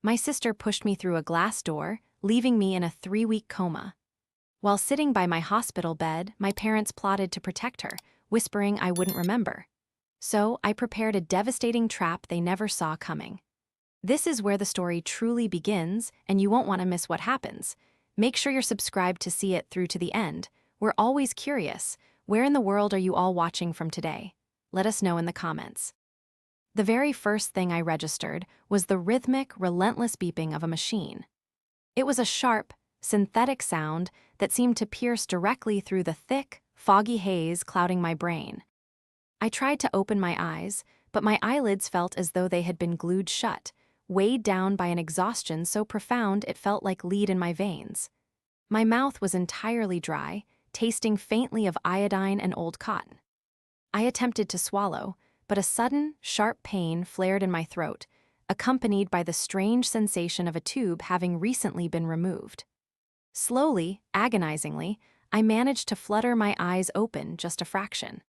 My sister pushed me through a glass door, leaving me in a 3-week coma. While sitting by my hospital bed, my parents plotted to protect her, whispering I wouldn't remember. So I prepared a devastating trap they never saw coming. This is where the story truly begins, and you won't want to miss what happens. Make sure you're subscribed to see it through to the end. We're always curious. Where in the world are you all watching from today? Let us know in the comments. The very first thing I registered was the rhythmic, relentless beeping of a machine. It was a sharp, synthetic sound that seemed to pierce directly through the thick, foggy haze clouding my brain. I tried to open my eyes, but my eyelids felt as though they had been glued shut, weighed down by an exhaustion so profound it felt like lead in my veins. My mouth was entirely dry, tasting faintly of iodine and old cotton. I attempted to swallow, but a sudden, sharp pain flared in my throat, accompanied by the strange sensation of a tube having recently been removed. Slowly, agonizingly, I managed to flutter my eyes open just a fraction.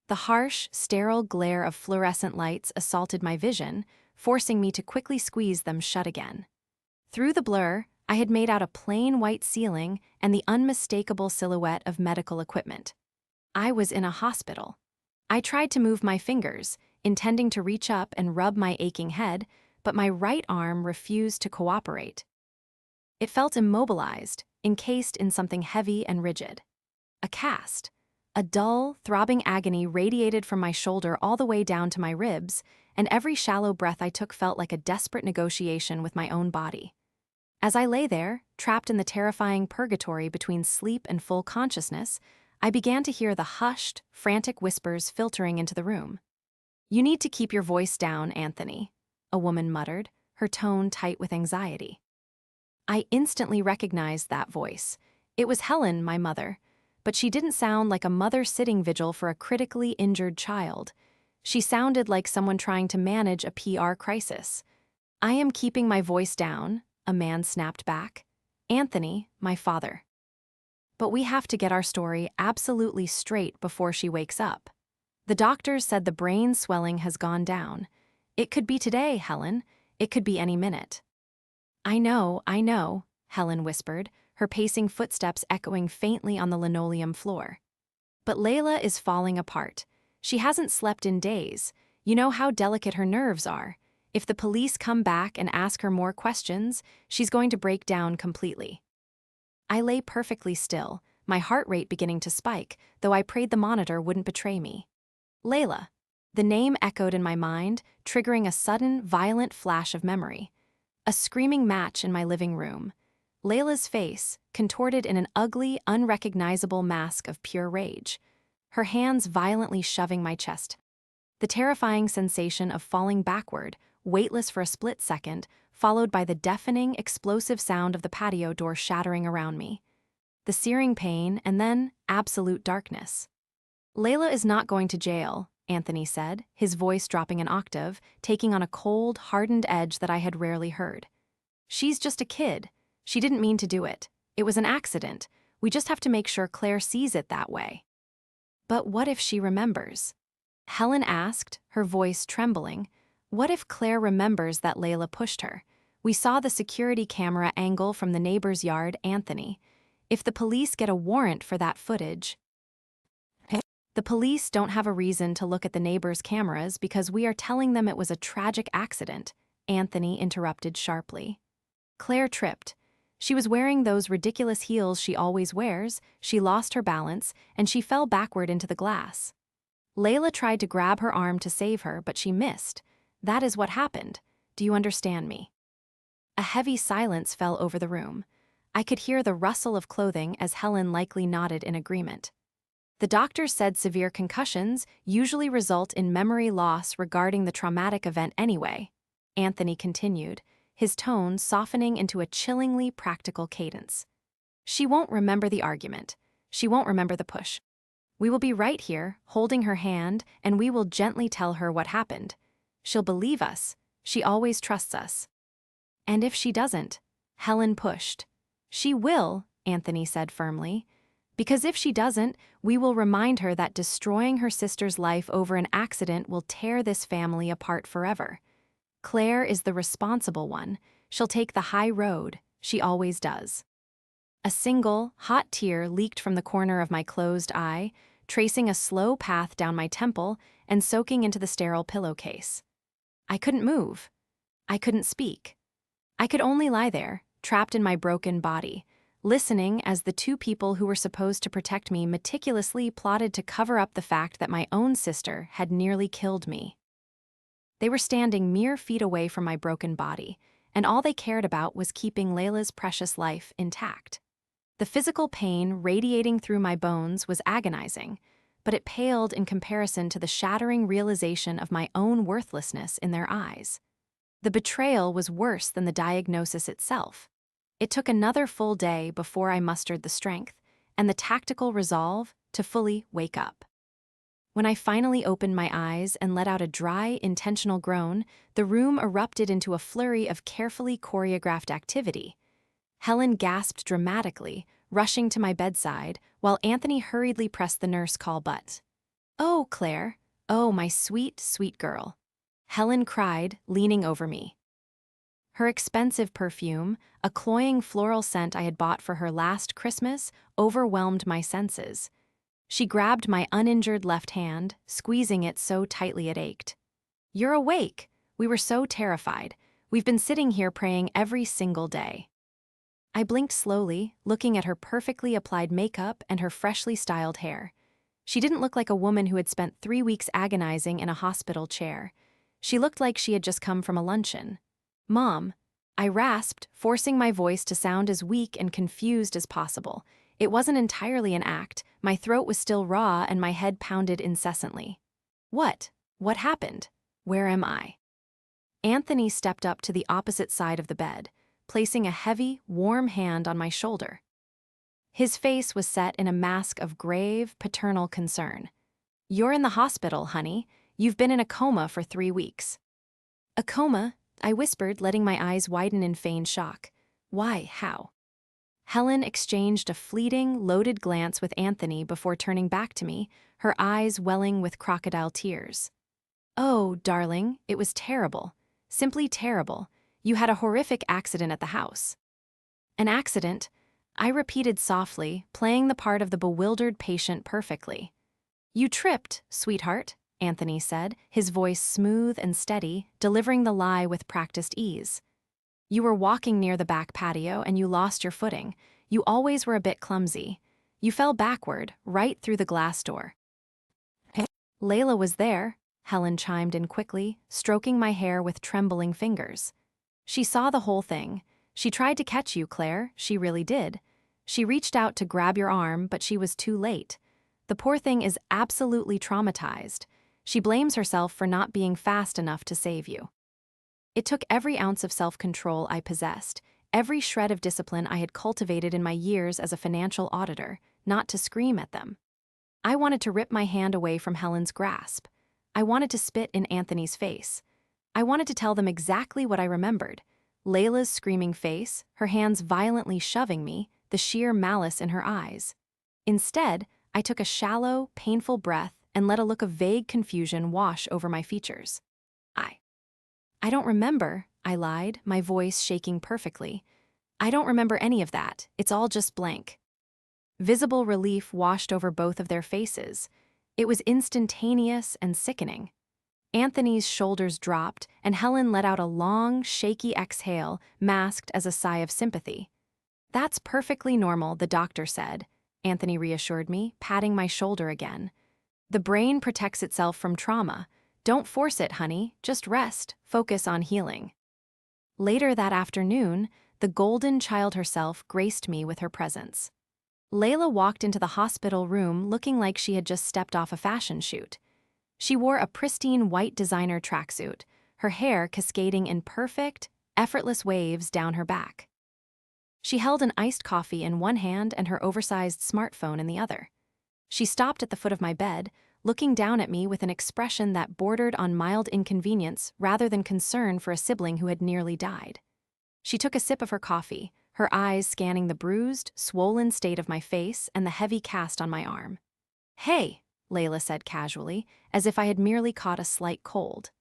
The harsh, sterile glare of fluorescent lights assaulted my vision, forcing me to quickly squeeze them shut again. Through the blur, I had made out a plain white ceiling and the unmistakable silhouette of medical equipment. I was in a hospital. I tried to move my fingers, intending to reach up and rub my aching head, but my right arm refused to cooperate. It felt immobilized, encased in something heavy and rigid. A cast. A dull, throbbing agony radiated from my shoulder all the way down to my ribs, and every shallow breath I took felt like a desperate negotiation with my own body. As I lay there, trapped in the terrifying purgatory between sleep and full consciousness, I began to hear the hushed, frantic whispers filtering into the room. "You need to keep your voice down, Anthony," a woman muttered, her tone tight with anxiety. I instantly recognized that voice. It was Helen, my mother, but she didn't sound like a mother sitting vigil for a critically injured child. She sounded like someone trying to manage a PR crisis. "I am keeping my voice down," a man snapped back. "Anthony, my father. But we have to get our story absolutely straight before she wakes up. The doctors said the brain swelling has gone down. It could be today, Helen. It could be any minute." I know," Helen whispered, her pacing footsteps echoing faintly on the linoleum floor. "But Layla is falling apart. She hasn't slept in days. You know how delicate her nerves are. If the police come back and ask her more questions, she's going to break down completely." I lay perfectly still, my heart rate beginning to spike, though I prayed the monitor wouldn't betray me. Layla. The name echoed in my mind, triggering a sudden, violent flash of memory. A screaming match in my living room. Layla's face, contorted in an ugly, unrecognizable mask of pure rage. Her hands violently shoving my chest. The terrifying sensation of falling backward, weightless for a split second, followed by the deafening, explosive sound of the patio door shattering around me. The searing pain, and then absolute darkness. "Layla is not going to jail," Anthony said, his voice dropping an octave, taking on a cold, hardened edge that I had rarely heard. "She's just a kid. She didn't mean to do it. It was an accident. We just have to make sure Claire sees it that way." "But what if she remembers?" Helen asked, her voice trembling. "What if Claire remembers that Layla pushed her? We saw the security camera angle from the neighbor's yard, Anthony. If the police get a warrant for that footage..." "The police don't have a reason to look at the neighbor's cameras because we are telling them it was a tragic accident," Anthony interrupted sharply. "Claire tripped. She was wearing those ridiculous heels she always wears, she lost her balance, and she fell backward into the glass. Layla tried to grab her arm to save her, but she missed. That is what happened. Do you understand me?" A heavy silence fell over the room. I could hear the rustle of clothing as Helen likely nodded in agreement. "The doctors said severe concussions usually result in memory loss regarding the traumatic event anyway," Anthony continued, his tone softening into a chillingly practical cadence. "She won't remember the argument. She won't remember the push. We will be right here, holding her hand, and we will gently tell her what happened. She'll believe us. She always trusts us." "And if she doesn't?" Helen pushed. "She will," Anthony said firmly. "Because if she doesn't, we will remind her that destroying her sister's life over an accident will tear this family apart forever. Claire is the responsible one. She'll take the high road. She always does. A single, hot tear leaked from the corner of my closed eye, tracing a slow path down my temple and soaking into the sterile pillowcase. I couldn't move. I couldn't speak. I could only lie there, trapped in my broken body, listening as the two people who were supposed to protect me meticulously plotted to cover up the fact that my own sister had nearly killed me. They were standing mere feet away from my broken body, and all they cared about was keeping Layla's precious life intact. The physical pain radiating through my bones was agonizing, but it paled in comparison to the shattering realization of my own worthlessness in their eyes. The betrayal was worse than the diagnosis itself. It took another full day before I mustered the strength and the tactical resolve to fully wake up. When I finally opened my eyes and let out a dry, intentional groan, the room erupted into a flurry of carefully choreographed activity. Helen gasped dramatically, rushing to my bedside, while Anthony hurriedly pressed the nurse call button. "Oh, Claire. Oh, my sweet, sweet girl," Helen cried, leaning over me. Her expensive perfume, a cloying floral scent I had bought for her last Christmas, overwhelmed my senses. She grabbed my uninjured left hand, squeezing it so tightly it ached. "You're awake. We were so terrified. We've been sitting here praying every single day." I blinked slowly, looking at her perfectly applied makeup and her freshly styled hair. She didn't look like a woman who had spent 3 weeks agonizing in a hospital chair. She looked like she had just come from a luncheon. "Mom," I rasped, forcing my voice to sound as weak and confused as possible. It wasn't entirely an act. My throat was still raw and my head pounded incessantly. "What? What happened? Where am I?" Anthony stepped up to the opposite side of the bed, placing a heavy, warm hand on my shoulder. His face was set in a mask of grave, paternal concern. "You're in the hospital, honey. You've been in a coma for 3 weeks." "A coma?" I whispered, letting my eyes widen in feigned shock. "Why? How?" Helen exchanged a fleeting, loaded glance with Anthony before turning back to me, her eyes welling with crocodile tears. "Oh, darling, it was terrible. Simply terrible. You had a horrific accident at the house." "An accident?" I repeated softly, playing the part of the bewildered patient perfectly. "You tripped, sweetheart," Anthony said, his voice smooth and steady, delivering the lie with practiced ease. "You were walking near the back patio and you lost your footing. You always were a bit clumsy. You fell backward, right through the glass door." "Layla was there," Helen chimed in quickly, stroking my hair with trembling fingers. "She saw the whole thing. She tried to catch you, Claire, she really did. She reached out to grab your arm, but she was too late. The poor thing is absolutely traumatized. She blames herself for not being fast enough to save you." It took every ounce of self-control I possessed, every shred of discipline I had cultivated in my years as a financial auditor, not to scream at them. I wanted to rip my hand away from Helen's grasp. I wanted to spit in Anthony's face. I wanted to tell them exactly what I remembered. Layla's screaming face, her hands violently shoving me, the sheer malice in her eyes. Instead, I took a shallow, painful breath and let a look of vague confusion wash over my features. I don't remember," I lied, my voice shaking perfectly. "I don't remember any of that. It's all just blank." Visible relief washed over both of their faces. It was instantaneous and sickening. Anthony's shoulders dropped, and Helen let out a long, shaky exhale, masked as a sigh of sympathy. "That's perfectly normal," the doctor said, Anthony reassured me, patting my shoulder again. "The brain protects itself from trauma. Don't force it, honey. Just rest. Focus on healing." Later that afternoon, the golden child herself graced me with her presence. Layla walked into the hospital room looking like she had just stepped off a fashion shoot. She wore a pristine white designer tracksuit, her hair cascading in perfect, effortless waves down her back. She held an iced coffee in one hand and her oversized smartphone in the other. She stopped at the foot of my bed, looking down at me with an expression that bordered on mild inconvenience rather than concern for a sibling who had nearly died. She took a sip of her coffee, her eyes scanning the bruised, swollen state of my face and the heavy cast on my arm. "Hey," Layla said casually, as if I had merely caught a slight cold.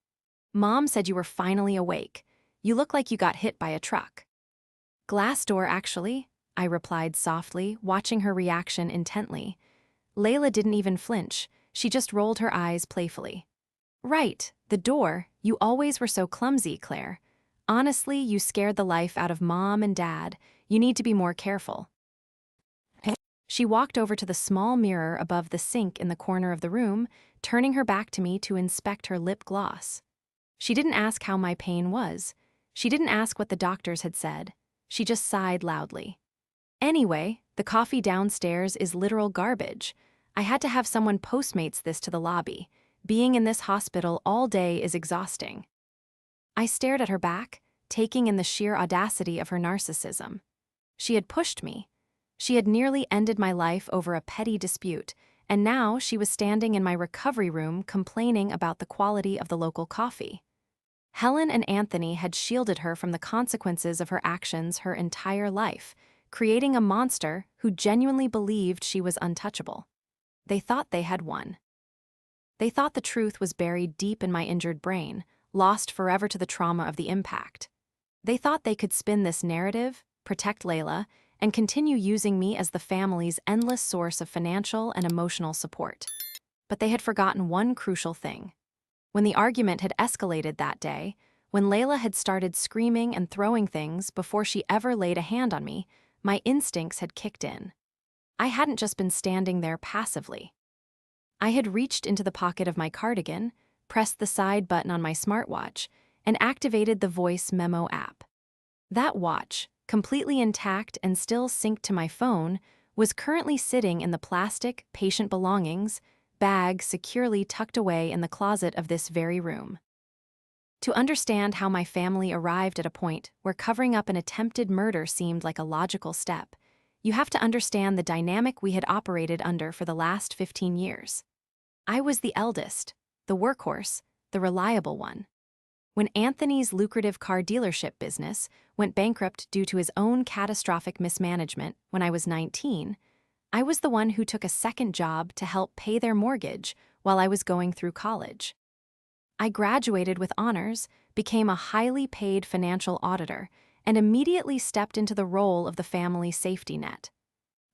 Mom said you were finally awake. You look like you got hit by a truck. Glass door, actually, I replied softly, watching her reaction intently. Layla didn't even flinch. She just rolled her eyes playfully. Right, the door. You always were so clumsy, Claire. Honestly, you scared the life out of Mom and Dad. You need to be more careful. She walked over to the small mirror above the sink in the corner of the room, turning her back to me to inspect her lip gloss. She didn't ask how my pain was. She didn't ask what the doctors had said. She just sighed loudly. Anyway, the coffee downstairs is literal garbage. I had to have someone Postmates this to the lobby. Being in this hospital all day is exhausting. I stared at her back, taking in the sheer audacity of her narcissism. She had pushed me. She had nearly ended my life over a petty dispute, and now she was standing in my recovery room complaining about the quality of the local coffee. Helen and Anthony had shielded her from the consequences of her actions her entire life, creating a monster who genuinely believed she was untouchable. They thought they had won. They thought the truth was buried deep in my injured brain, lost forever to the trauma of the impact. They thought they could spin this narrative, protect Layla, and continue using me as the family's endless source of financial and emotional support. But they had forgotten one crucial thing. When the argument had escalated that day, when Layla had started screaming and throwing things before she ever laid a hand on me, my instincts had kicked in. I hadn't just been standing there passively. I had reached into the pocket of my cardigan, pressed the side button on my smartwatch, and activated the voice memo app. That watch, completely intact and still synced to my phone, was currently sitting in the plastic patient belongings bag securely tucked away in the closet of this very room. To understand how my family arrived at a point where covering up an attempted murder seemed like a logical step, you have to understand the dynamic we had operated under for the last 15 years. I was the eldest, the workhorse, the reliable one. When Anthony's lucrative car dealership business went bankrupt due to his own catastrophic mismanagement when I was 19, I was the one who took a second job to help pay their mortgage while I was going through college. I graduated with honors, became a highly paid financial auditor, and immediately stepped into the role of the family safety net.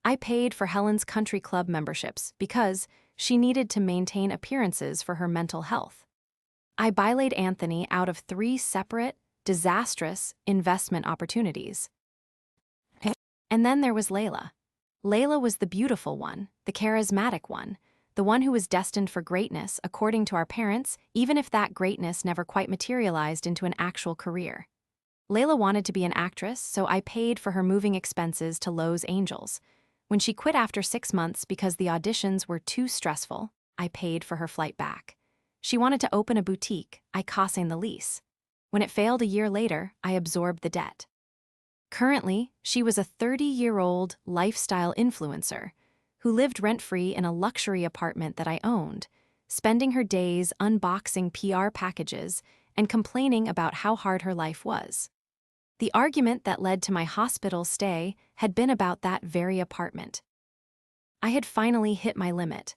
I paid for Helen's country club memberships because she needed to maintain appearances for her mental health. I bylaid Anthony out of 3 separate, disastrous investment opportunities. And then there was Layla. Layla was the beautiful one, the charismatic one, the one who was destined for greatness according to our parents, even if that greatness never quite materialized into an actual career. Layla wanted to be an actress, so I paid for her moving expenses to Lowe's Angels. When she quit after 6 months because the auditions were too stressful, I paid for her flight back. She wanted to open a boutique, I cossigned the lease. When it failed a year later, I absorbed the debt. Currently, she was a 30-year-old lifestyle influencer who lived rent-free in a luxury apartment that I owned, spending her days unboxing PR packages and complaining about how hard her life was. The argument that led to my hospital stay had been about that very apartment. I had finally hit my limit.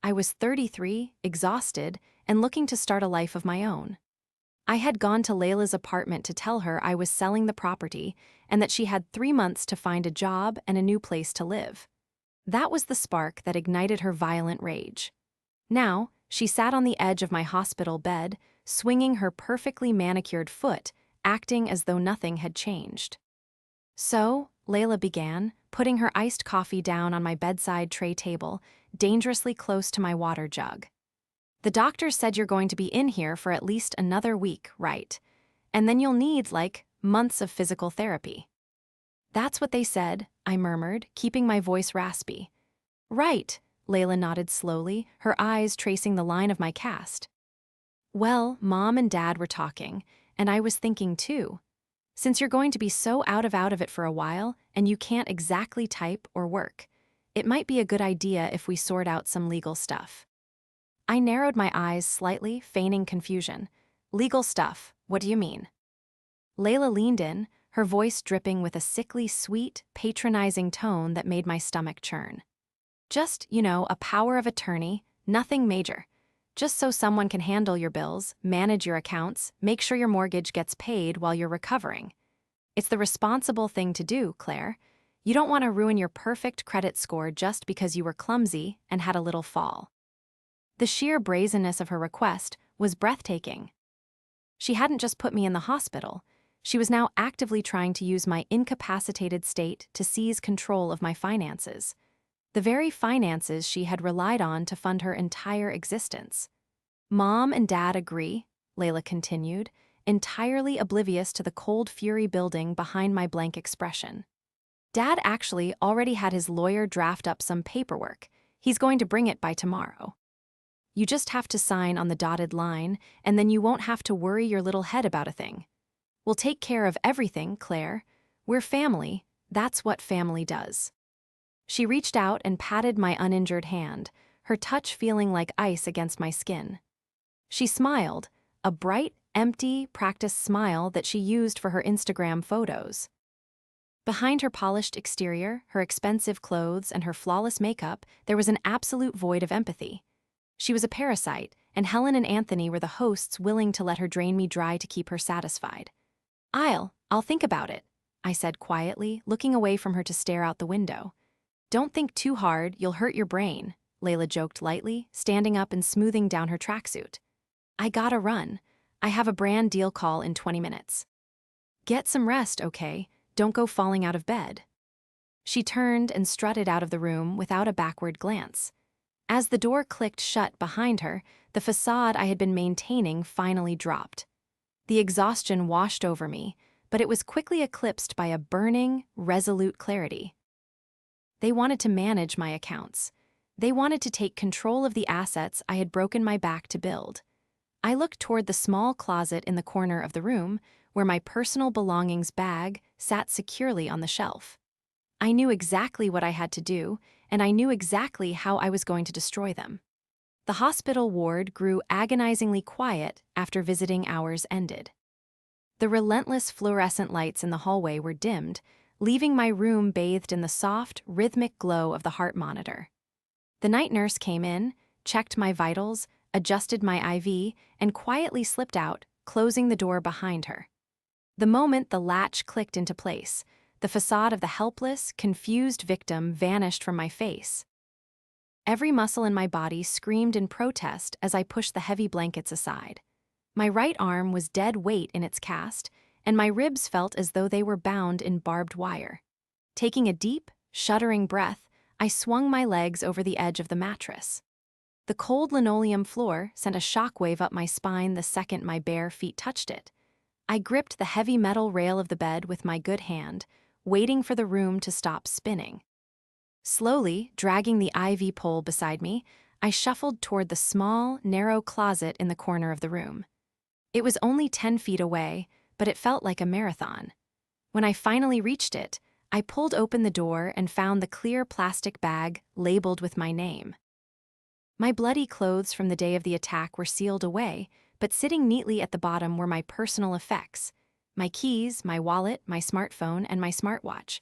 I was 33, exhausted, and looking to start a life of my own. I had gone to Layla's apartment to tell her I was selling the property and that she had 3 months to find a job and a new place to live. That was the spark that ignited her violent rage. Now, she sat on the edge of my hospital bed, swinging her perfectly manicured foot, acting as though nothing had changed. So, Layla began, putting her iced coffee down on my bedside tray table, dangerously close to my water jug. The doctor said you're going to be in here for at least another week, right? And then you'll need, months of physical therapy. That's what they said, I murmured, keeping my voice raspy. Right, Layla nodded slowly, her eyes tracing the line of my cast. Well, Mom and Dad were talking, and I was thinking too. Since you're going to be so out of it for a while, and you can't exactly type or work, it might be a good idea if we sort out some legal stuff. I narrowed my eyes slightly, feigning confusion. Legal stuff, what do you mean? Layla leaned in, her voice dripping with a sickly sweet, patronizing tone that made my stomach churn. Just, a power of attorney, nothing major. Just so someone can handle your bills, manage your accounts, make sure your mortgage gets paid while you're recovering. It's the responsible thing to do, Claire. You don't want to ruin your perfect credit score just because you were clumsy and had a little fall. The sheer brazenness of her request was breathtaking. She hadn't just put me in the hospital. She was now actively trying to use my incapacitated state to seize control of my finances. The very finances she had relied on to fund her entire existence. Mom and Dad agree, Layla continued, entirely oblivious to the cold fury building behind my blank expression. Dad actually already had his lawyer draft up some paperwork. He's going to bring it by tomorrow. You just have to sign on the dotted line, and then you won't have to worry your little head about a thing. We'll take care of everything, Claire. We're family. That's what family does. She reached out and patted my uninjured hand, her touch feeling like ice against my skin. She smiled, a bright, empty, practiced smile that she used for her Instagram photos. Behind her polished exterior, her expensive clothes, and her flawless makeup, there was an absolute void of empathy. She was a parasite, and Helen and Anthony were the hosts willing to let her drain me dry to keep her satisfied. I'll think about it, I said quietly, looking away from her to stare out the window. Don't think too hard, you'll hurt your brain, Layla joked lightly, standing up and smoothing down her tracksuit. I gotta run. I have a brand deal call in 20 minutes. Get some rest, okay? Don't go falling out of bed. She turned and strutted out of the room without a backward glance. As the door clicked shut behind her, the facade I had been maintaining finally dropped. The exhaustion washed over me, but it was quickly eclipsed by a burning, resolute clarity. They wanted to manage my accounts. They wanted to take control of the assets I had broken my back to build. I looked toward the small closet in the corner of the room, where my personal belongings bag sat securely on the shelf. I knew exactly what I had to do, and I knew exactly how I was going to destroy them. The hospital ward grew agonizingly quiet after visiting hours ended. The relentless fluorescent lights in the hallway were dimmed, leaving my room bathed in the soft, rhythmic glow of the heart monitor. The night nurse came in, checked my vitals, adjusted my IV, and quietly slipped out, closing the door behind her. The moment the latch clicked into place, the facade of the helpless, confused victim vanished from my face. Every muscle in my body screamed in protest as I pushed the heavy blankets aside. My right arm was dead weight in its cast, and my ribs felt as though they were bound in barbed wire. Taking a deep, shuddering breath, I swung my legs over the edge of the mattress. The cold linoleum floor sent a shockwave up my spine the second my bare feet touched it. I gripped the heavy metal rail of the bed with my good hand, waiting for the room to stop spinning. Slowly, dragging the IV pole beside me, I shuffled toward the small, narrow closet in the corner of the room. It was only 10 feet away, but it felt like a marathon. When I finally reached it, I pulled open the door and found the clear plastic bag labeled with my name. My bloody clothes from the day of the attack were sealed away, but sitting neatly at the bottom were my personal effects: my keys, my wallet, my smartphone, and my smartwatch.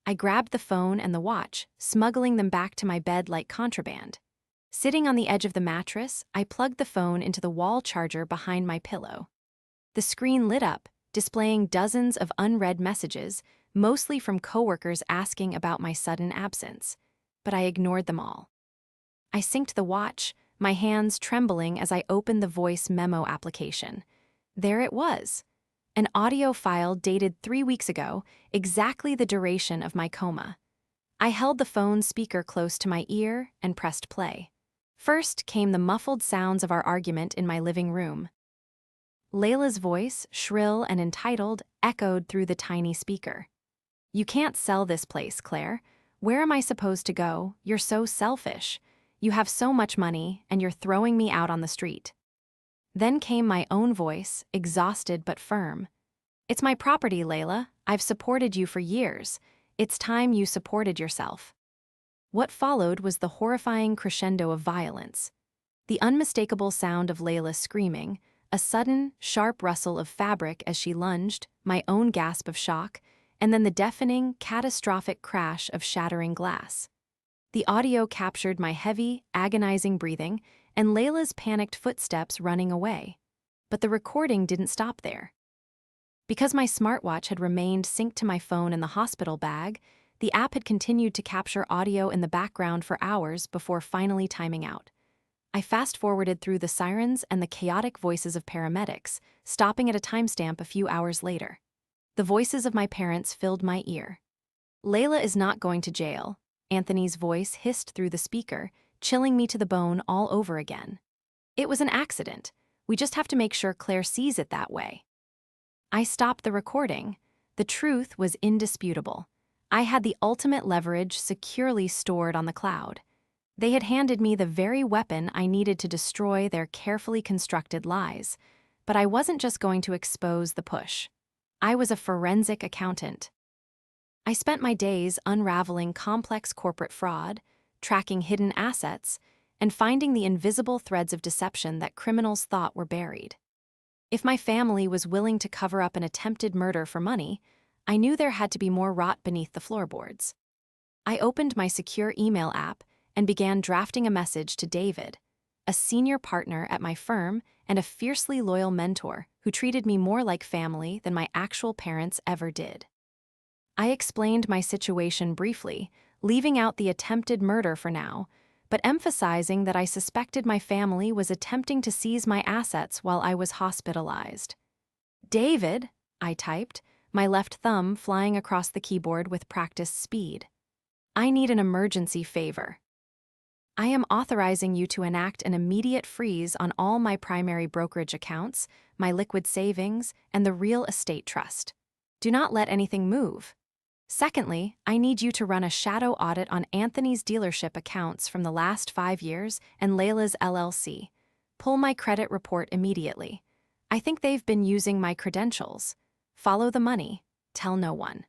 I grabbed the phone and the watch, smuggling them back to my bed like contraband. Sitting on the edge of the mattress, I plugged the phone into the wall charger behind my pillow. The screen lit up, displaying dozens of unread messages, mostly from coworkers asking about my sudden absence, but I ignored them all. I synced the watch, my hands trembling as I opened the voice memo application. There it was. An audio file dated 3 weeks ago, exactly the duration of my coma. I held the phone speaker close to my ear and pressed play. First came the muffled sounds of our argument in my living room. Layla's voice, shrill and entitled, echoed through the tiny speaker. "You can't sell this place, Claire. Where am I supposed to go? You're so selfish. You have so much money, and you're throwing me out on the street." Then came my own voice, exhausted but firm. "It's my property, Layla. I've supported you for years. It's time you supported yourself." What followed was the horrifying crescendo of violence. The unmistakable sound of Layla screaming, a sudden, sharp rustle of fabric as she lunged, my own gasp of shock, and then the deafening, catastrophic crash of shattering glass. The audio captured my heavy, agonizing breathing, and Layla's panicked footsteps running away. But the recording didn't stop there. Because my smartwatch had remained synced to my phone in the hospital bag, the app had continued to capture audio in the background for hours before finally timing out. I fast-forwarded through the sirens and the chaotic voices of paramedics, stopping at a timestamp a few hours later. The voices of my parents filled my ear. "Layla is not going to jail," Anthony's voice hissed through the speaker, chilling me to the bone all over again. "It was an accident. We just have to make sure Claire sees it that way." I stopped the recording. The truth was indisputable. I had the ultimate leverage securely stored on the cloud. They had handed me the very weapon I needed to destroy their carefully constructed lies. But I wasn't just going to expose the push. I was a forensic accountant. I spent my days unraveling complex corporate fraud, tracking hidden assets, and finding the invisible threads of deception that criminals thought were buried. If my family was willing to cover up an attempted murder for money, I knew there had to be more rot beneath the floorboards. I opened my secure email app and began drafting a message to David, a senior partner at my firm and a fiercely loyal mentor who treated me more like family than my actual parents ever did. I explained my situation briefly, leaving out the attempted murder for now, but emphasizing that I suspected my family was attempting to seize my assets while I was hospitalized. "David," I typed, my left thumb flying across the keyboard with practiced speed. "I need an emergency favor. I am authorizing you to enact an immediate freeze on all my primary brokerage accounts, my liquid savings, and the real estate trust. Do not let anything move. Secondly, I need you to run a shadow audit on Anthony's dealership accounts from the last 5 years and Layla's LLC. Pull my credit report immediately. I think they've been using my credentials. Follow the money. Tell no one."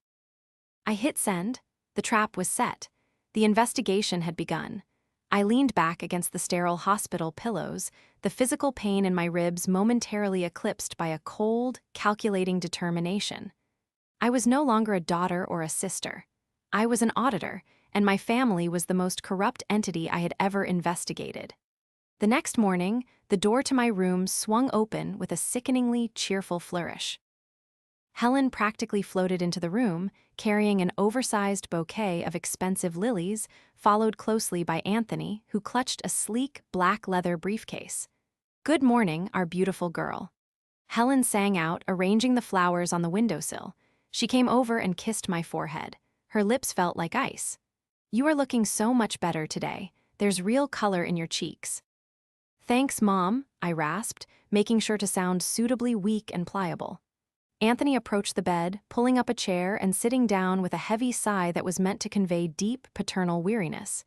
I hit send. The trap was set. The investigation had begun. I leaned back against the sterile hospital pillows, the physical pain in my ribs momentarily eclipsed by a cold, calculating determination. I was no longer a daughter or a sister. I was an auditor, and my family was the most corrupt entity I had ever investigated. The next morning, the door to my room swung open with a sickeningly cheerful flourish. Helen practically floated into the room, carrying an oversized bouquet of expensive lilies, followed closely by Anthony, who clutched a sleek, black leather briefcase. "Good morning, our beautiful girl." Helen sang out, arranging the flowers on the windowsill. She came over and kissed my forehead. Her lips felt like ice. "You are looking so much better today. There's real color in your cheeks." "Thanks, Mom," I rasped, making sure to sound suitably weak and pliable. Anthony approached the bed, pulling up a chair and sitting down with a heavy sigh that was meant to convey deep paternal weariness.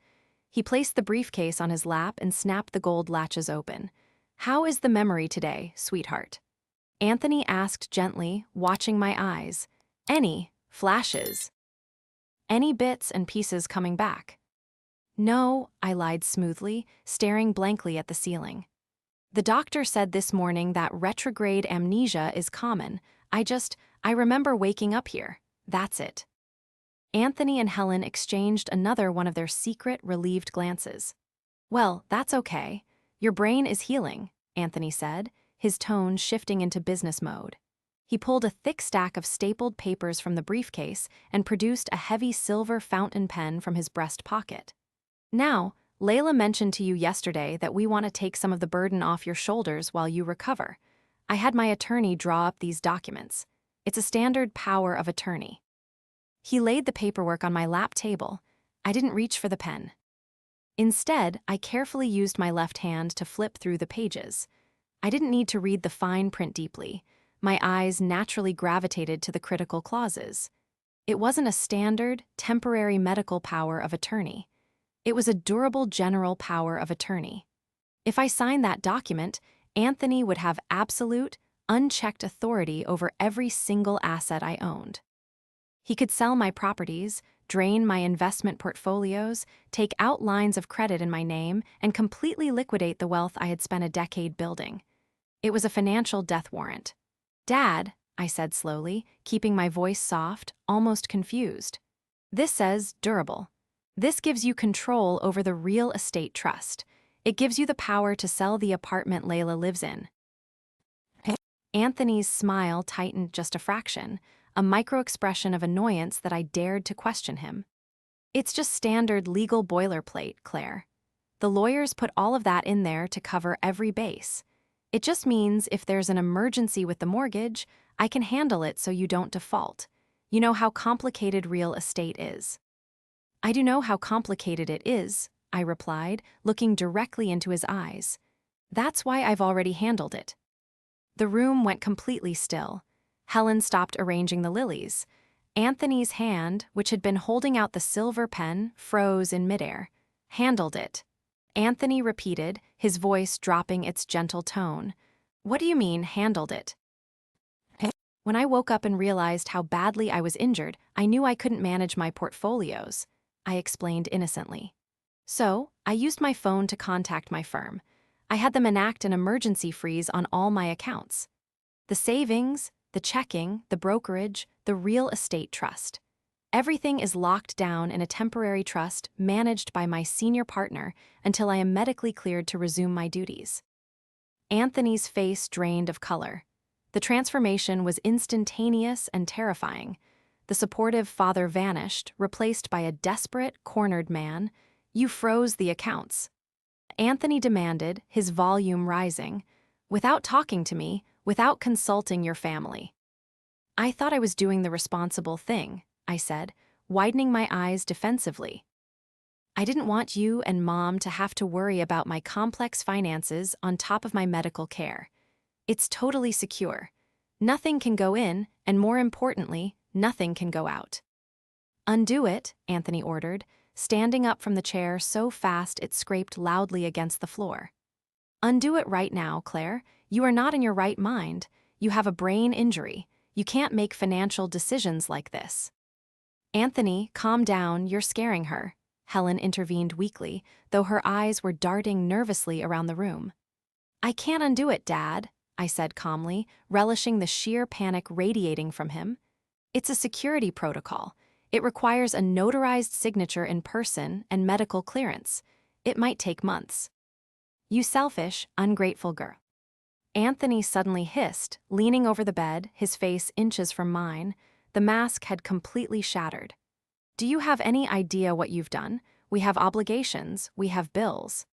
He placed the briefcase on his lap and snapped the gold latches open. "How is the memory today, sweetheart?" Anthony asked gently, watching my eyes. "Any flashes? Any bits and pieces coming back?" "No," I lied smoothly, staring blankly at the ceiling. "The doctor said this morning that retrograde amnesia is common. I remember waking up here. That's it." Anthony and Helen exchanged another one of their secret, relieved glances. "Well, that's okay. Your brain is healing," Anthony said, his tone shifting into business mode. He pulled a thick stack of stapled papers from the briefcase and produced a heavy silver fountain pen from his breast pocket. "Now, Layla mentioned to you yesterday that we want to take some of the burden off your shoulders while you recover. I had my attorney draw up these documents. It's a standard power of attorney." He laid the paperwork on my lap table. I didn't reach for the pen. Instead, I carefully used my left hand to flip through the pages. I didn't need to read the fine print deeply. My eyes naturally gravitated to the critical clauses. It wasn't a standard, temporary medical power of attorney. It was a durable general power of attorney. If I signed that document, Anthony would have absolute, unchecked authority over every single asset I owned. He could sell my properties, drain my investment portfolios, take out lines of credit in my name, and completely liquidate the wealth I had spent a decade building. It was a financial death warrant. "Dad," I said slowly, keeping my voice soft, almost confused. "This says durable. This gives you control over the real estate trust. It gives you the power to sell the apartment Layla lives in. Anthony's smile tightened just a fraction, a micro-expression of annoyance that I dared to question him. It's just standard legal boilerplate, Claire. The lawyers put all of that in there to cover every base. It just means if there's an emergency with the mortgage, I can handle it so you don't default. You know how complicated real estate is. I do know how complicated it is, I replied, looking directly into his eyes. That's why I've already handled it. The room went completely still. Helen stopped arranging the lilies. Anthony's hand, which had been holding out the silver pen, froze in midair. Handled it. Anthony repeated, his voice dropping its gentle tone. What do you mean, handled it? When I woke up and realized how badly I was injured, I knew I couldn't manage my portfolios, I explained innocently. So, I used my phone to contact my firm. I had them enact an emergency freeze on all my accounts. The savings, the checking, the brokerage, the real estate trust. Everything is locked down in a temporary trust managed by my senior partner until I am medically cleared to resume my duties. Anthony's face drained of color. The transformation was instantaneous and terrifying. The supportive father vanished, replaced by a desperate, cornered man. You froze the accounts. Anthony demanded, his volume rising. Without talking to me, without consulting your family. I thought I was doing the responsible thing, I said, widening my eyes defensively. I didn't want you and Mom to have to worry about my complex finances on top of my medical care. It's totally secure. Nothing can go in, and more importantly, nothing can go out. Undo it, Anthony ordered, standing up from the chair so fast it scraped loudly against the floor. Undo it right now, Claire. You are not in your right mind. You have a brain injury. You can't make financial decisions like this. Anthony, calm down, you're scaring her, Helen intervened weakly, though her eyes were darting nervously around the room. I can't undo it, Dad, I said calmly, relishing the sheer panic radiating from him. It's a security protocol. It requires a notarized signature in person and medical clearance. It might take months. You selfish, ungrateful girl. Anthony suddenly hissed, leaning over the bed, his face inches from mine. The mask had completely shattered. Do you have any idea what you've done? We have obligations, we have bills.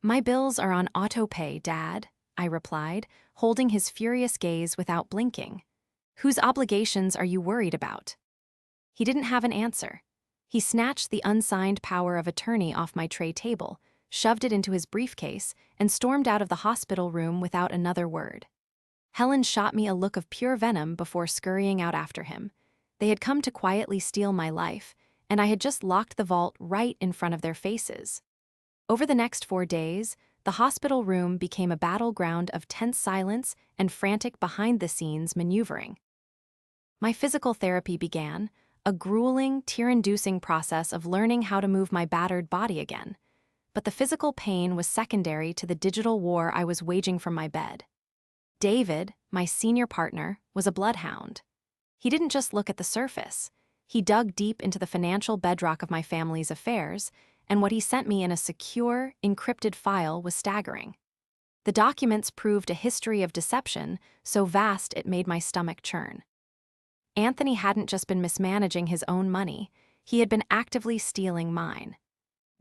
My bills are on autopay, Dad, I replied, holding his furious gaze without blinking. Whose obligations are you worried about? He didn't have an answer. He snatched the unsigned power of attorney off my tray table, shoved it into his briefcase, and stormed out of the hospital room without another word. Helen shot me a look of pure venom before scurrying out after him. They had come to quietly steal my life, and I had just locked the vault right in front of their faces. Over the next 4 days, the hospital room became a battleground of tense silence and frantic behind-the-scenes maneuvering. My physical therapy began, a grueling, tear-inducing process of learning how to move my battered body again. But the physical pain was secondary to the digital war I was waging from my bed. David, my senior partner, was a bloodhound. He didn't just look at the surface. He dug deep into the financial bedrock of my family's affairs, and what he sent me in a secure, encrypted file was staggering. The documents proved a history of deception so vast it made my stomach churn. Anthony hadn't just been mismanaging his own money, he had been actively stealing mine.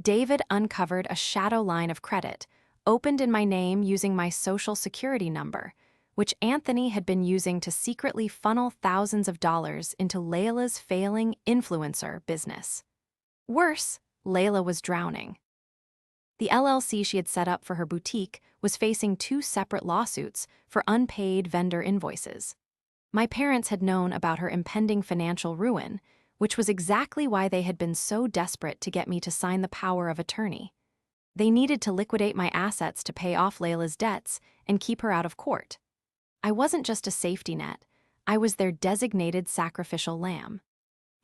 David uncovered a shadow line of credit, opened in my name using my social security number, which Anthony had been using to secretly funnel thousands of dollars into Layla's failing influencer business. Worse, Layla was drowning. The LLC she had set up for her boutique was facing 2 separate lawsuits for unpaid vendor invoices. My parents had known about her impending financial ruin, which was exactly why they had been so desperate to get me to sign the power of attorney. They needed to liquidate my assets to pay off Layla's debts and keep her out of court. I wasn't just a safety net, I was their designated sacrificial lamb.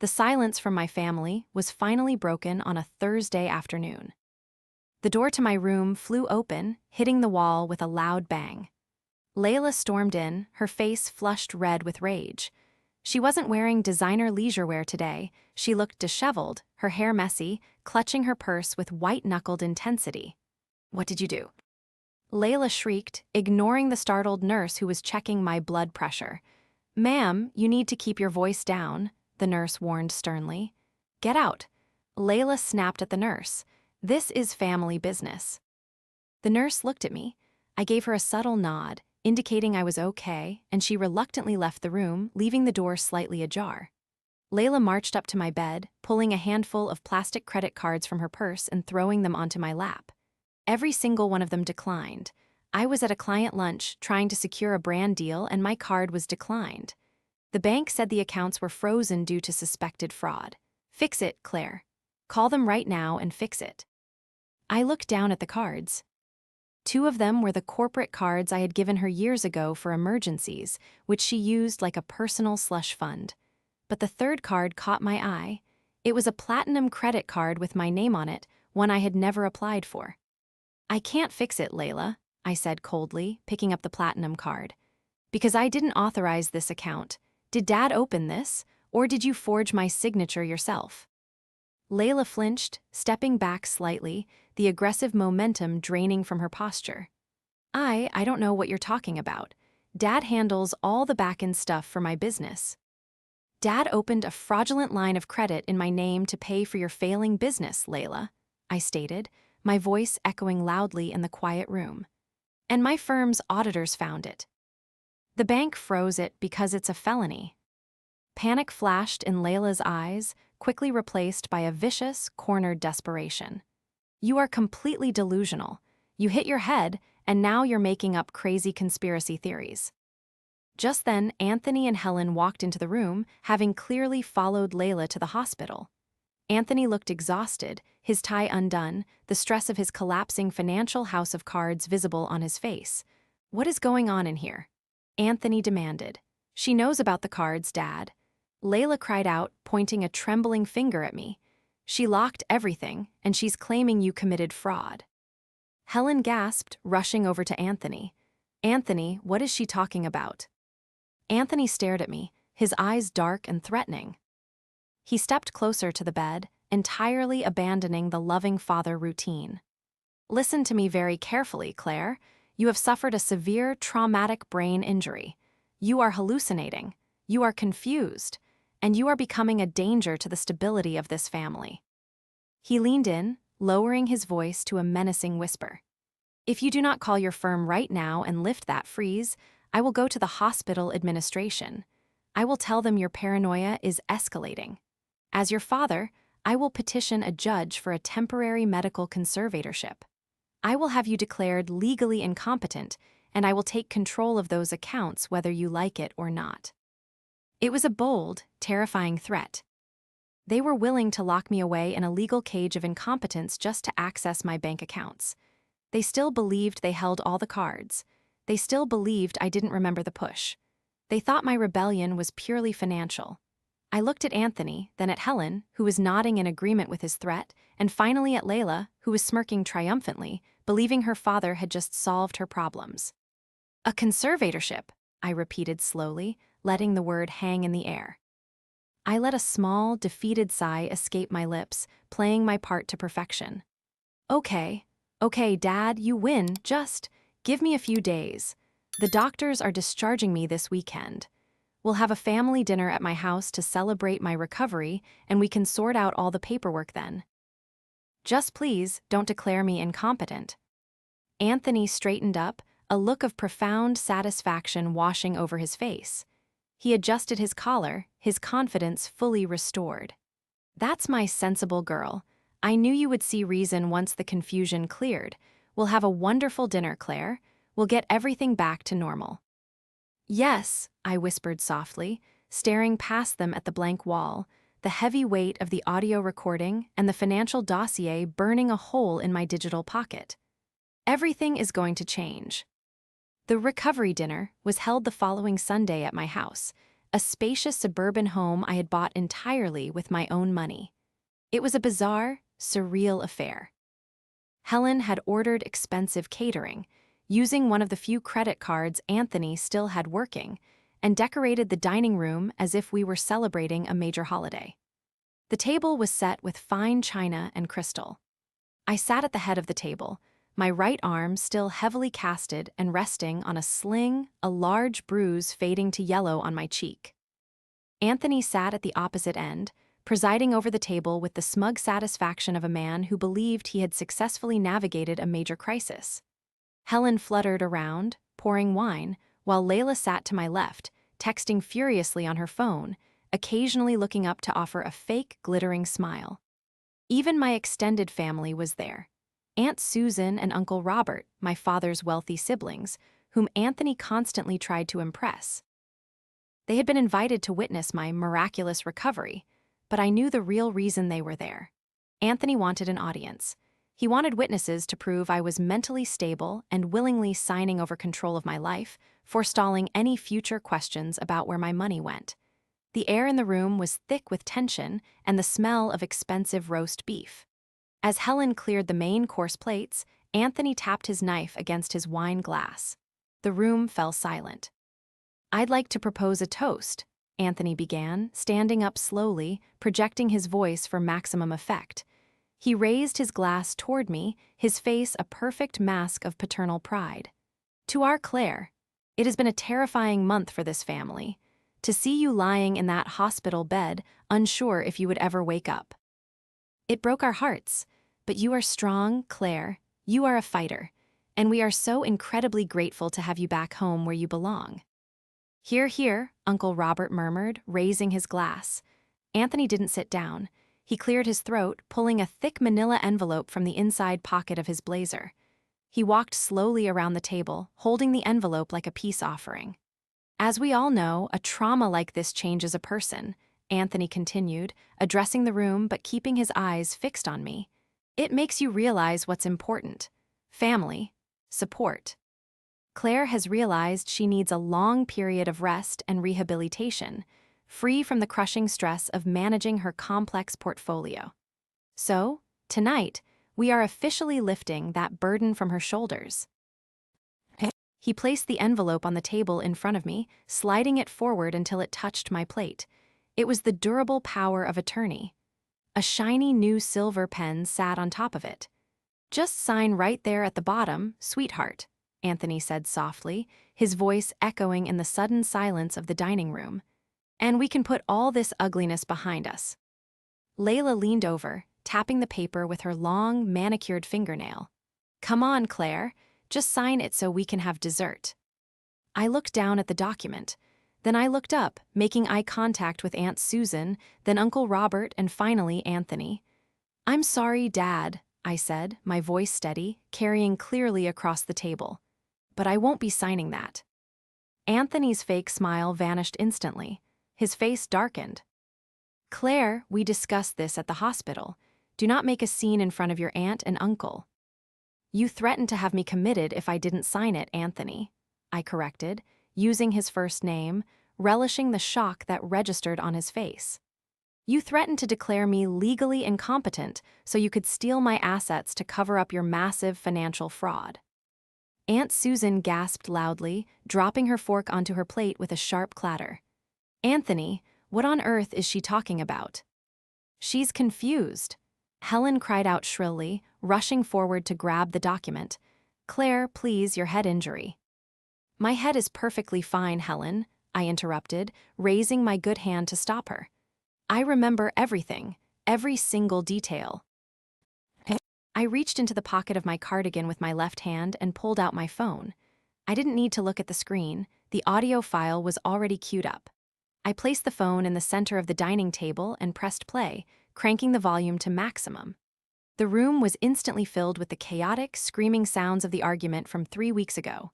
The silence from my family was finally broken on a Thursday afternoon. The door to my room flew open, hitting the wall with a loud bang. Layla stormed in, her face flushed red with rage. She wasn't wearing designer leisure wear today. She looked disheveled, her hair messy, clutching her purse with white-knuckled intensity. What did you do?" Layla shrieked, ignoring the startled nurse who was checking my blood pressure. "Ma'am, you need to keep your voice down," the nurse warned sternly. "Get out." Layla snapped at the nurse. "This is family business." The nurse looked at me. I gave her a subtle nod, indicating I was okay, and she reluctantly left the room, leaving the door slightly ajar. Layla marched up to my bed, pulling a handful of plastic credit cards from her purse and throwing them onto my lap. Every single one of them declined. I was at a client lunch trying to secure a brand deal, and my card was declined. The bank said the accounts were frozen due to suspected fraud. "Fix it, Claire. Call them right now and fix it." I looked down at the cards. Two of them were the corporate cards I had given her years ago for emergencies, which she used like a personal slush fund. But the third card caught my eye. It was a platinum credit card with my name on it, one I had never applied for. "I can't fix it, Layla," I said coldly, picking up the platinum card. "Because I didn't authorize this account. Did Dad open this, or did you forge my signature yourself?" Layla flinched, stepping back slightly, the aggressive momentum draining from her posture. I don't know what you're talking about. Dad handles all the back-end stuff for my business." "Dad opened a fraudulent line of credit in my name to pay for your failing business, Layla," I stated, my voice echoing loudly in the quiet room. "And my firm's auditors found it. The bank froze it because it's a felony." Panic flashed in Layla's eyes, quickly replaced by a vicious, cornered desperation. "You are completely delusional. You hit your head, and now you're making up crazy conspiracy theories." Just then, Anthony and Helen walked into the room, having clearly followed Layla to the hospital. Anthony looked exhausted, his tie undone, the stress of his collapsing financial house of cards visible on his face. "What is going on in here?" Anthony demanded. "She knows about the cards, Dad." Layla cried out, pointing a trembling finger at me. "She locked everything, and she's claiming you committed fraud." Helen gasped, rushing over to Anthony. "Anthony, what is she talking about?" Anthony stared at me, his eyes dark and threatening. He stepped closer to the bed, entirely abandoning the loving father routine. "Listen to me very carefully, Claire. You have suffered a severe, traumatic brain injury. You are hallucinating. You are confused. And you are becoming a danger to the stability of this family." He leaned in, lowering his voice to a menacing whisper. "If you do not call your firm right now and lift that freeze, I will go to the hospital administration. I will tell them your paranoia is escalating. As your father, I will petition a judge for a temporary medical conservatorship. I will have you declared legally incompetent, and I will take control of those accounts whether you like it or not." It was a bold, terrifying threat. They were willing to lock me away in a legal cage of incompetence just to access my bank accounts. They still believed they held all the cards. They still believed I didn't remember the push. They thought my rebellion was purely financial. I looked at Anthony, then at Helen, who was nodding in agreement with his threat, and finally at Layla, who was smirking triumphantly, believing her father had just solved her problems. "A conservatorship," I repeated slowly, letting the word hang in the air. I let a small, defeated sigh escape my lips, playing my part to perfection. Okay, Dad, you win, just give me a few days. The doctors are discharging me this weekend. We'll have a family dinner at my house to celebrate my recovery, and we can sort out all the paperwork then. Just please don't declare me incompetent." Anthony straightened up, a look of profound satisfaction washing over his face. He adjusted his collar, his confidence fully restored. "That's my sensible girl. I knew you would see reason once the confusion cleared. We'll have a wonderful dinner, Claire. We'll get everything back to normal." "Yes," I whispered softly, staring past them at the blank wall, the heavy weight of the audio recording and the financial dossier burning a hole in my digital pocket. "Everything is going to change." The recovery dinner was held the following Sunday at my house, a spacious suburban home I had bought entirely with my own money. It was a bizarre, surreal affair. Helen had ordered expensive catering, using one of the few credit cards Anthony still had working, and decorated the dining room as if we were celebrating a major holiday. The table was set with fine china and crystal. I sat at the head of the table, my right arm still heavily casted and resting on a sling, a large bruise fading to yellow on my cheek. Anthony sat at the opposite end, presiding over the table with the smug satisfaction of a man who believed he had successfully navigated a major crisis. Helen fluttered around, pouring wine, while Layla sat to my left, texting furiously on her phone, occasionally looking up to offer a fake, glittering smile. Even my extended family was there. Aunt Susan and Uncle Robert, my father's wealthy siblings, whom Anthony constantly tried to impress. They had been invited to witness my miraculous recovery, but I knew the real reason they were there. Anthony wanted an audience. He wanted witnesses to prove I was mentally stable and willingly signing over control of my life, forestalling any future questions about where my money went. The air in the room was thick with tension and the smell of expensive roast beef. As Helen cleared the main course plates, Anthony tapped his knife against his wine glass. The room fell silent. "I'd like to propose a toast," Anthony began, standing up slowly, projecting his voice for maximum effect. He raised his glass toward me, his face a perfect mask of paternal pride. "To our Claire. It has been a terrifying month for this family. To see you lying in that hospital bed, unsure if you would ever wake up. It broke our hearts, but you are strong, Claire. You are a fighter, and we are so incredibly grateful to have you back home where you belong." "Hear, hear," Uncle Robert murmured, raising his glass. Anthony didn't sit down. He cleared his throat, pulling a thick manila envelope from the inside pocket of his blazer. He walked slowly around the table, holding the envelope like a peace offering. "As we all know, a trauma like this changes a person," Anthony continued, addressing the room but keeping his eyes fixed on me. "It makes you realize what's important. Family. Support. Claire has realized she needs a long period of rest and rehabilitation, free from the crushing stress of managing her complex portfolio. So, tonight, we are officially lifting that burden from her shoulders." He placed the envelope on the table in front of me, sliding it forward until it touched my plate. It was the durable power of attorney. A shiny new silver pen sat on top of it. "Just sign right there at the bottom, sweetheart," Anthony said softly, his voice echoing in the sudden silence of the dining room. "And we can put all this ugliness behind us." Layla leaned over, tapping the paper with her long, manicured fingernail. "Come on, Claire. Just sign it so we can have dessert." I looked down at the document. Then I looked up, making eye contact with Aunt Susan, then Uncle Robert, and finally Anthony. "I'm sorry, Dad," I said, my voice steady, carrying clearly across the table. "But I won't be signing that." Anthony's fake smile vanished instantly. His face darkened. "Claire, we discussed this at the hospital. Do not make a scene in front of your aunt and uncle." "You threatened to have me committed if I didn't sign it, Anthony," I corrected, using his first name, relishing the shock that registered on his face. "You threatened to declare me legally incompetent so you could steal my assets to cover up your massive financial fraud." Aunt Susan gasped loudly, dropping her fork onto her plate with a sharp clatter. "Anthony, what on earth is she talking about?" "She's confused," Helen cried out shrilly, rushing forward to grab the document. "Claire, please, your head injury." "My head is perfectly fine, Helen," I interrupted, raising my good hand to stop her. "I remember everything, every single detail." I reached into the pocket of my cardigan with my left hand and pulled out my phone. I didn't need to look at the screen. The audio file was already queued up. I placed the phone in the center of the dining table and pressed play, cranking the volume to maximum. The room was instantly filled with the chaotic, screaming sounds of the argument from 3 weeks ago.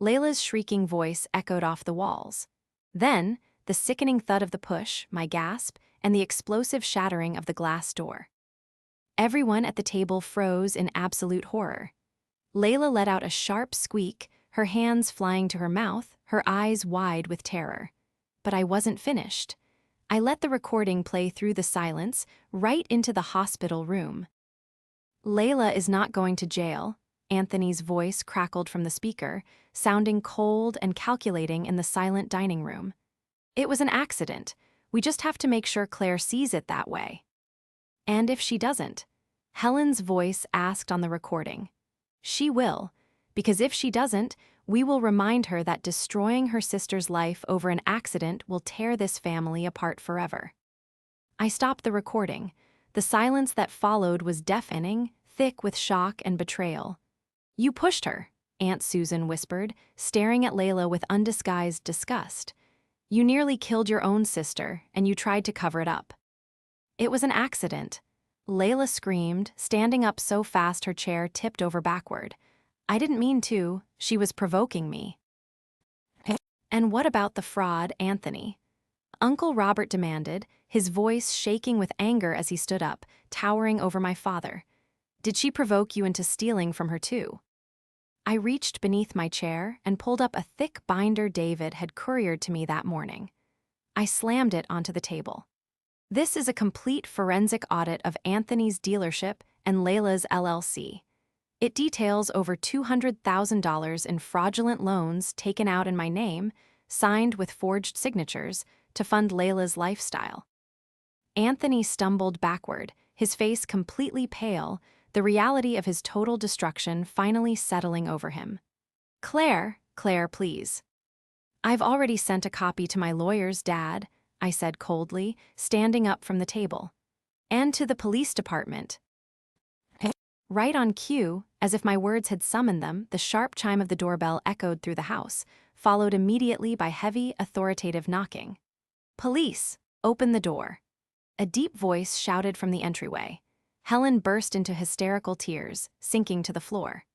Layla's shrieking voice echoed off the walls. Then, the sickening thud of the push, my gasp, and the explosive shattering of the glass door. Everyone at the table froze in absolute horror. Layla let out a sharp squeak, her hands flying to her mouth, her eyes wide with terror. But I wasn't finished. I let the recording play through the silence, right into the hospital room. "Layla is not going to jail," Anthony's voice crackled from the speaker, sounding cold and calculating in the silent dining room. "It was an accident. We just have to make sure Claire sees it that way." "And if she doesn't?" Helen's voice asked on the recording. She will, because if she doesn't, we will remind her that destroying her sister's life over an accident will tear this family apart forever. I stopped the recording. The silence that followed was deafening, thick with shock and betrayal. "You pushed her," Aunt Susan whispered, staring at Layla with undisguised disgust. "You nearly killed your own sister, and you tried to cover it up." "It was an accident," Layla screamed, standing up so fast her chair tipped over backward. "I didn't mean to. She was provoking me." "And what about the fraud, Anthony?" Uncle Robert demanded, his voice shaking with anger as he stood up, towering over my father. "Did she provoke you into stealing from her too?" I reached beneath my chair and pulled up a thick binder David had couriered to me that morning. I slammed it onto the table. "This is a complete forensic audit of Anthony's dealership and Layla's LLC. It details over $200,000 in fraudulent loans taken out in my name, signed with forged signatures, to fund Layla's lifestyle." Anthony stumbled backward, his face completely pale, the reality of his total destruction finally settling over him. Claire, please." "I've already sent a copy to my lawyer's dad," I said coldly, standing up from the table. "And to the police department." Right on cue, as if my words had summoned them, the sharp chime of the doorbell echoed through the house, followed immediately by heavy, authoritative knocking. "Police, open the door." A deep voice shouted from the entryway. Helen burst into hysterical tears, sinking to the floor.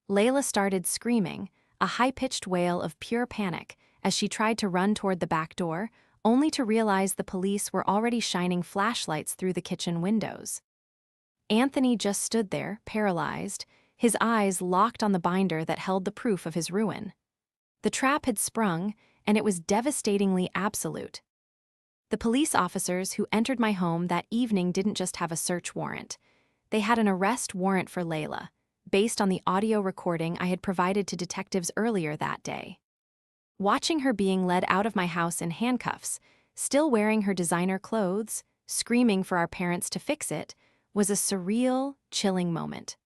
Layla started screaming, a high-pitched wail of pure panic, as she tried to run toward the back door, only to realize the police were already shining flashlights through the kitchen windows. Anthony just stood there, paralyzed, his eyes locked on the binder that held the proof of his ruin. The trap had sprung, and it was devastatingly absolute. The police officers who entered my home that evening didn't just have a search warrant. They had an arrest warrant for Layla, based on the audio recording I had provided to detectives earlier that day. Watching her being led out of my house in handcuffs, still wearing her designer clothes, screaming for our parents to fix it, was a surreal, chilling moment.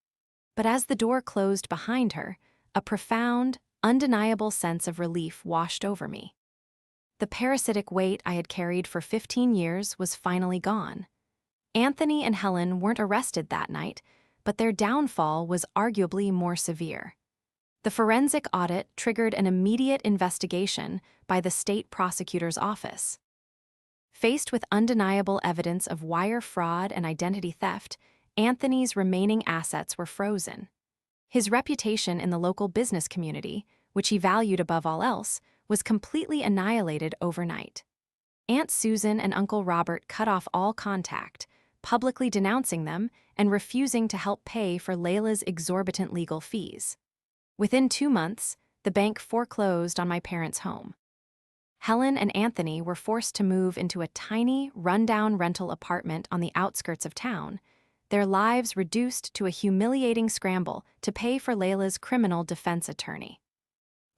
But as the door closed behind her, a profound, undeniable sense of relief washed over me. The parasitic weight I had carried for 15 years was finally gone. Anthony and Helen weren't arrested that night, but their downfall was arguably more severe. The forensic audit triggered an immediate investigation by the state prosecutor's office. Faced with undeniable evidence of wire fraud and identity theft, Anthony's remaining assets were frozen. His reputation in the local business community, which he valued above all else, was completely annihilated overnight. Aunt Susan and Uncle Robert cut off all contact, publicly denouncing them and refusing to help pay for Layla's exorbitant legal fees. Within 2 months, the bank foreclosed on my parents' home. Helen and Anthony were forced to move into a tiny, rundown rental apartment on the outskirts of town, their lives reduced to a humiliating scramble to pay for Layla's criminal defense attorney.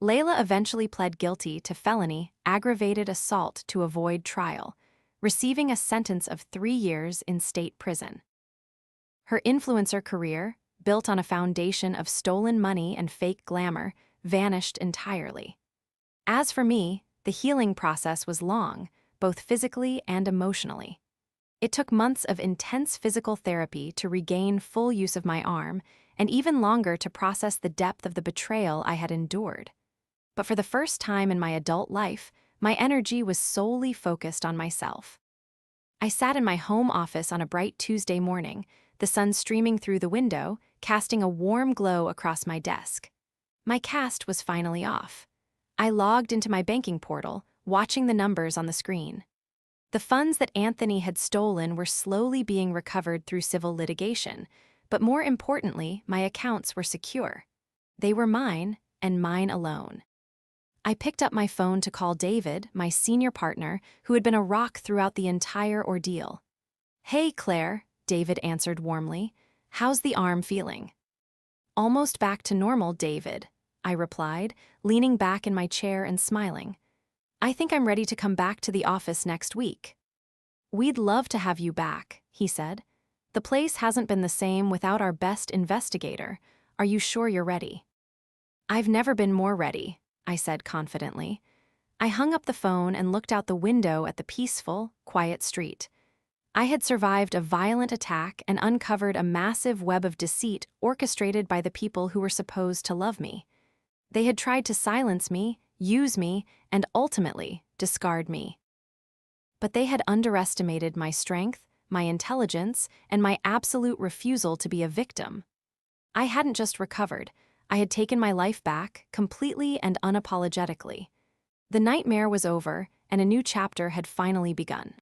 Layla eventually pled guilty to felony aggravated assault to avoid trial, receiving a sentence of 3 years in state prison. Her influencer career, built on a foundation of stolen money and fake glamour, vanished entirely. As for me, the healing process was long, both physically and emotionally. It took months of intense physical therapy to regain full use of my arm, and even longer to process the depth of the betrayal I had endured. But for the first time in my adult life, my energy was solely focused on myself. I sat in my home office on a bright Tuesday morning, the sun streaming through the window, casting a warm glow across my desk. My cast was finally off. I logged into my banking portal, watching the numbers on the screen. The funds that Anthony had stolen were slowly being recovered through civil litigation, but more importantly, my accounts were secure. They were mine, and mine alone. I picked up my phone to call David, my senior partner, who had been a rock throughout the entire ordeal. "Hey, Claire," David answered warmly. "How's the arm feeling?" "Almost back to normal, David," I replied, leaning back in my chair and smiling. "I think I'm ready to come back to the office next week." "We'd love to have you back," he said. "The place hasn't been the same without our best investigator. Are you sure you're ready?" "I've never been more ready," I said confidently. I hung up the phone and looked out the window at the peaceful, quiet street. I had survived a violent attack and uncovered a massive web of deceit orchestrated by the people who were supposed to love me. They had tried to silence me, use me, and ultimately discard me. But they had underestimated my strength, my intelligence, and my absolute refusal to be a victim. I hadn't just recovered, I had taken my life back, completely and unapologetically. The nightmare was over, and a new chapter had finally begun.